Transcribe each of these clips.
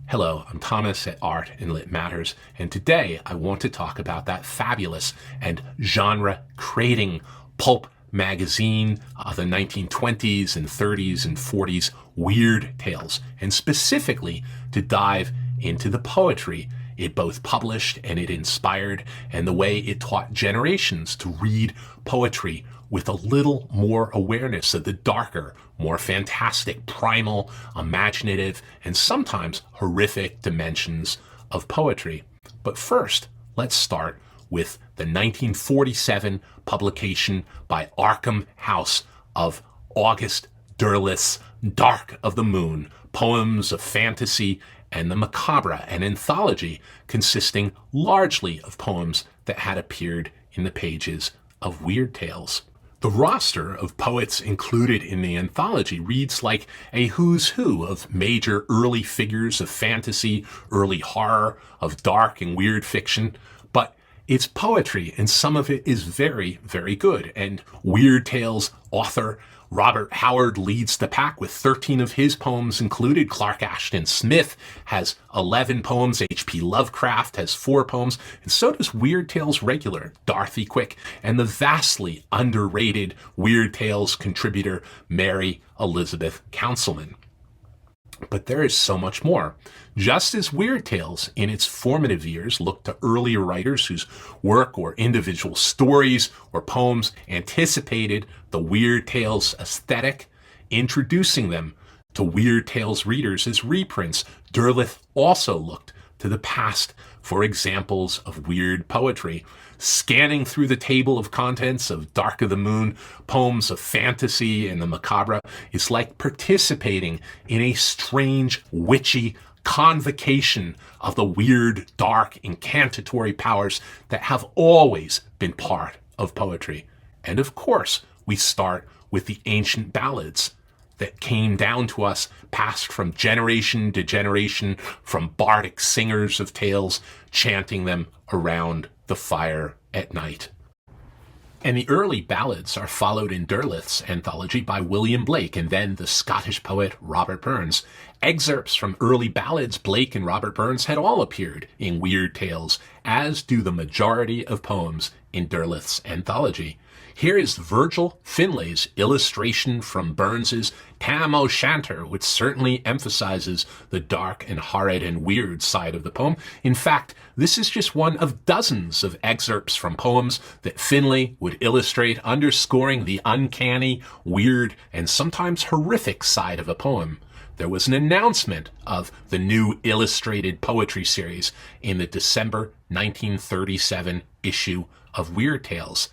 Hello, I'm Thomas at Art and Lit Matters, and today I want to talk about that fabulous and genre-creating Pulp Magazine of the 1920s and 30s and 40s weird tales, and specifically to dive into the poetry it both published and it inspired, and the way it taught generations to read poetry with a little more awareness of the darker, more fantastic, primal, imaginative, and sometimes horrific dimensions of poetry. But first, let's start with the 1947 publication by Arkham House of August Derleth's Dark of the Moon, Poems of Fantasy and the Macabre, an anthology consisting largely of poems that had appeared in the pages of Weird Tales. The roster of poets included in the anthology reads like a who's who of major early figures of fantasy, early horror, of dark and weird fiction, but it's poetry, and some of it is very, very good. And Weird Tales author Robert Howard leads the pack with 13 of his poems included. Clark Ashton Smith has 11 poems. H.P. Lovecraft has 4 poems. And so does Weird Tales regular Dorothy Quick and the vastly underrated Weird Tales contributor Mary Elizabeth Councilman. But there is so much more. Just as Weird Tales in its formative years looked to earlier writers whose work or individual stories or poems anticipated the Weird Tales aesthetic, introducing them to Weird Tales readers as reprints, Derleth also looked to the past for examples of weird poetry. Scanning through the table of contents of Dark of the Moon, Poems of Fantasy and the Macabre is like participating in a strange, witchy convocation of the weird, dark, incantatory powers that have always been part of poetry. And of course, we start with the ancient ballads that came down to us, passed from generation to generation, from bardic singers of tales, chanting them around the fire at night. And the early ballads are followed in Derleth's anthology by William Blake and then the Scottish poet Robert Burns. Excerpts from early ballads, Blake and Robert Burns had all appeared in Weird Tales, as do the majority of poems in Derleth's anthology. Here is Virgil Finlay's illustration from Burns's Tam O'Shanter, which certainly emphasizes the dark and horrid and weird side of the poem. In fact, this is just one of dozens of excerpts from poems that Finlay would illustrate, underscoring the uncanny, weird, and sometimes horrific side of a poem. There was an announcement of the new illustrated poetry series in the December 1937 issue of Weird Tales.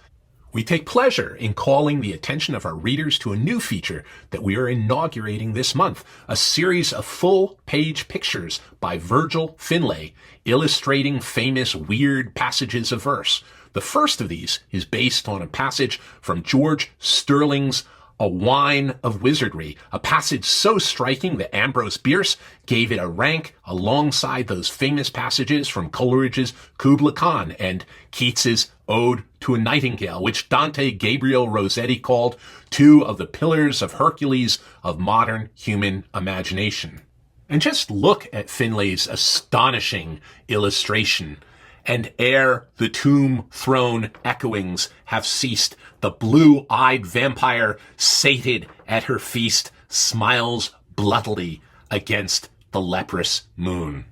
We take pleasure in calling the attention of our readers to a new feature that we are inaugurating this month, a series of full-page pictures by Virgil Finlay, illustrating famous weird passages of verse. The first of these is based on a passage from George Sterling's A Wine of Wizardry, a passage so striking that Ambrose Bierce gave it a rank alongside those famous passages from Coleridge's Kubla Khan and Keats's Ode to a Nightingale, which Dante Gabriel Rossetti called two of the pillars of Hercules of modern human imagination. And just look at Finlay's astonishing illustration. And ere the tomb throne echoings have ceased, the blue-eyed vampire, sated at her feast, smiles bloodily against the leprous moon.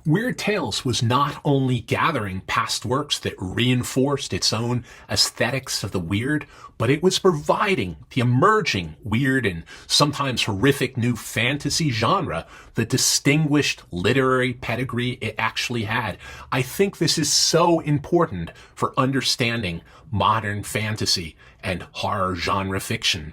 Weird Tales was not only gathering past works that reinforced its own aesthetics of the weird, but it was providing the emerging weird and sometimes horrific new fantasy genre the distinguished literary pedigree it actually had. I think this is so important for understanding modern fantasy and horror genre fiction.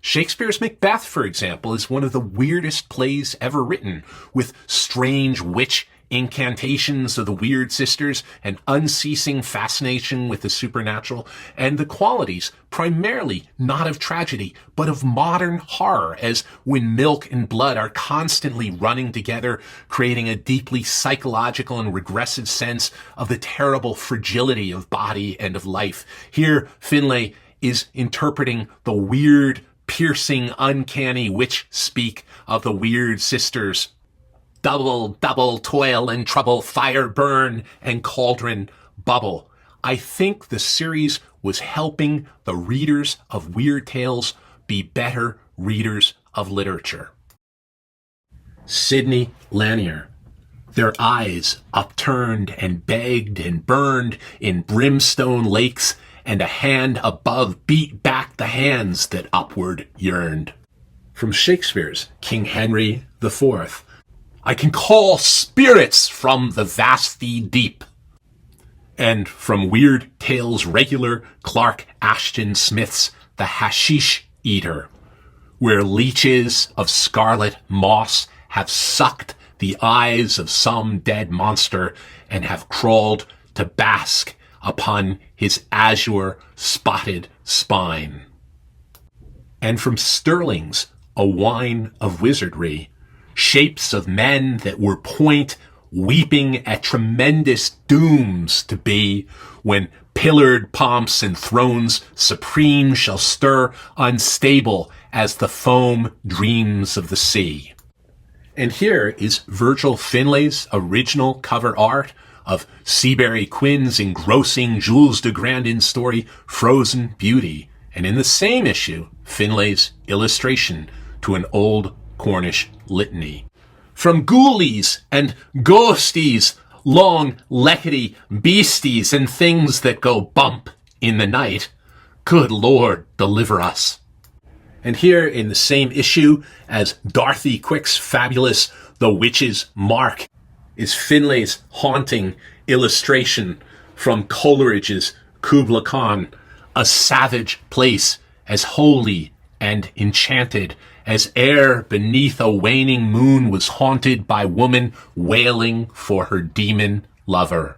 Shakespeare's Macbeth, for example, is one of the weirdest plays ever written, with strange witch incantations of the weird sisters, and unceasing fascination with the supernatural, and the qualities primarily not of tragedy, but of modern horror, as when milk and blood are constantly running together, creating a deeply psychological and regressive sense of the terrible fragility of body and of life. Here, Finlay is interpreting the weird, piercing, uncanny witch speak of the weird sisters. double, double toil and trouble, fire burn and cauldron bubble. I think the series was helping the readers of Weird Tales be better readers of literature. Sidney Lanier. Their eyes upturned and begged and burned in brimstone lakes, and a hand above beat back the hands that upward yearned. From Shakespeare's King Henry IV. I can call spirits from the vasty deep. And from Weird Tales regular Clark Ashton Smith's The Hashish Eater, where leeches of scarlet moss have sucked the eyes of some dead monster and have crawled to bask upon his azure spotted spine. And from Sterling's A Wine of Wizardry, shapes of men that were point weeping at tremendous dooms to be, when pillared pomps and thrones supreme shall stir unstable as the foam dreams of the sea. And here is Virgil Finlay's original cover art of Seabury Quinn's engrossing Jules de Grandin story, Frozen Beauty, and in the same issue, Finlay's illustration to an old Cornish litany. From ghoulies and ghosties, long leckety beasties and things that go bump in the night, good Lord, deliver us. And here in the same issue as Dorothy Quick's fabulous The Witch's Mark is Finlay's haunting illustration from Coleridge's Kubla Khan, a savage place as holy and enchanted as air beneath a waning moon was haunted by woman wailing for her demon lover.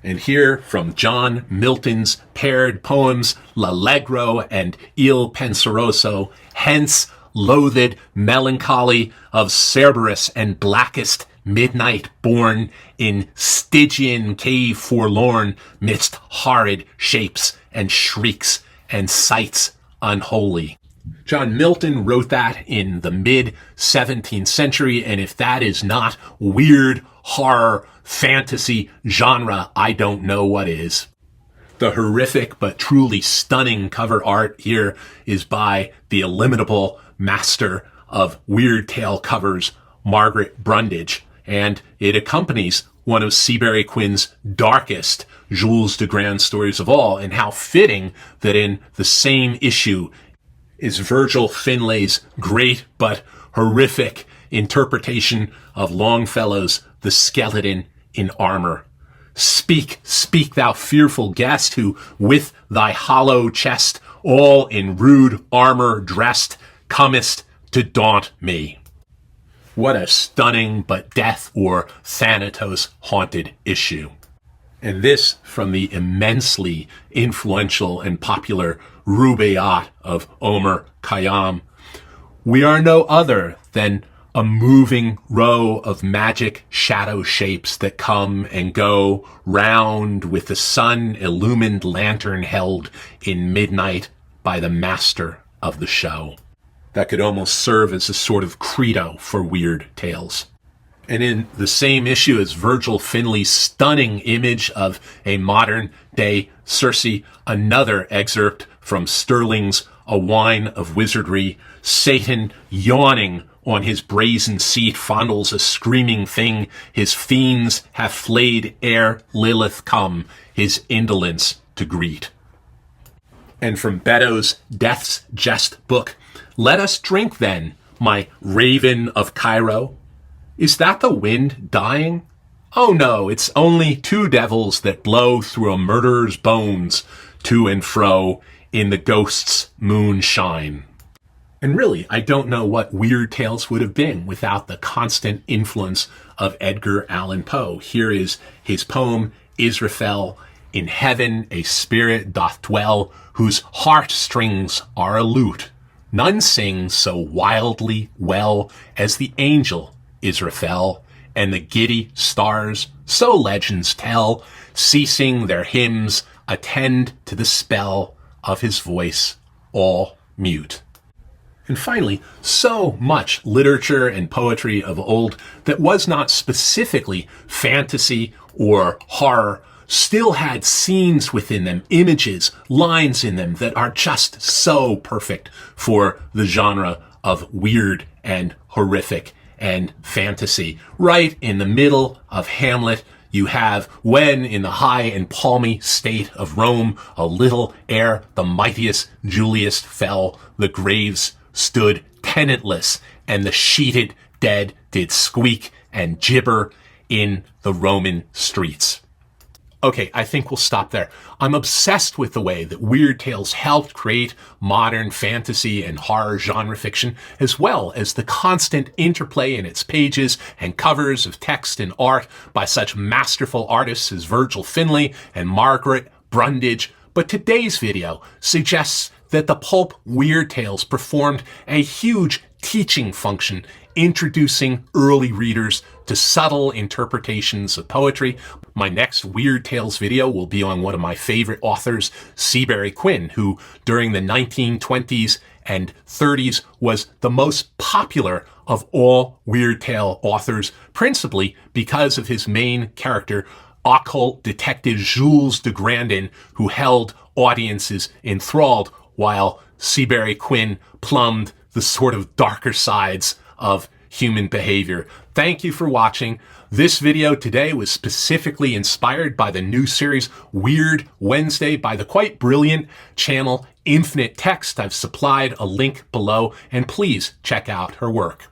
And here from John Milton's paired poems L'Allegro and Il Penseroso, hence loathed melancholy of Cerberus and blackest midnight born in Stygian cave forlorn midst horrid shapes and shrieks and sights unholy. John Milton wrote that in the mid-17th century, and if that is not weird horror fantasy genre, I don't know what is. The horrific but truly stunning cover art here is by the illimitable master of Weird Tale covers, Margaret Brundage, and it accompanies one of Seabury Quinn's darkest Jules de Grandin stories of all, and how fitting that in the same issue is Virgil Finlay's great but horrific interpretation of Longfellow's The Skeleton in Armor. Speak, speak, thou fearful guest, who with thy hollow chest, all in rude armor dressed, comest to daunt me. What a stunning but death or Thanatos haunted issue. And this from the immensely influential and popular Rubaiyat of Omar Khayyam. We are no other than a moving row of magic shadow shapes that come and go round with the sun-illumined lantern held in midnight by the master of the show. That could almost serve as a sort of credo for Weird Tales. And in the same issue as Virgil Finlay's stunning image of a modern-day Circe, another excerpt from Sterling's A Wine of Wizardry, Satan yawning on his brazen seat fondles a screaming thing his fiends have flayed ere Lilith come, his indolence to greet. And from Beddoes' Death's Jest book, let us drink then, my raven of Cairo. Is that the wind dying? Oh no, it's only two devils that blow through a murderer's bones to and fro in the ghost's moonshine. And really, I don't know what Weird Tales would have been without the constant influence of Edgar Allan Poe. Here is his poem, Israfel. In heaven a spirit doth dwell, whose heartstrings are a lute. None sings so wildly well as the angel Israfel, and the giddy stars, so legends tell, ceasing their hymns, attend to the spell of his voice, all mute. And finally, so much literature and poetry of old that was not specifically fantasy or horror still had scenes within them, images, lines in them that are just so perfect for the genre of weird and horrific and fantasy. Right in the middle of Hamlet, you have, when in the high and palmy state of Rome, a little ere the mightiest Julius fell, the graves stood tenantless, and the sheeted dead did squeak and gibber in the Roman streets. Okay, I think we'll stop there. I'm obsessed with the way that Weird Tales helped create modern fantasy and horror genre fiction, as well as the constant interplay in its pages and covers of text and art by such masterful artists as Virgil Finlay and Margaret, Brundage. But today's video suggests that the pulp Weird Tales performed a huge teaching function, introducing early readers to subtle interpretations of poetry. My next Weird Tales video will be on one of my favorite authors, Seabury Quinn, who during the 1920s and 30s was the most popular of all Weird Tale authors, principally because of his main character, Occult Detective Jules de Grandin, who held audiences enthralled while Seabury Quinn plumbed the sort of darker sides of human behavior. Thank you for watching. This video today was specifically inspired by the new series Weird Wednesday by the quite brilliant channel Infinite Text. I've supplied a link below, and please check out her work.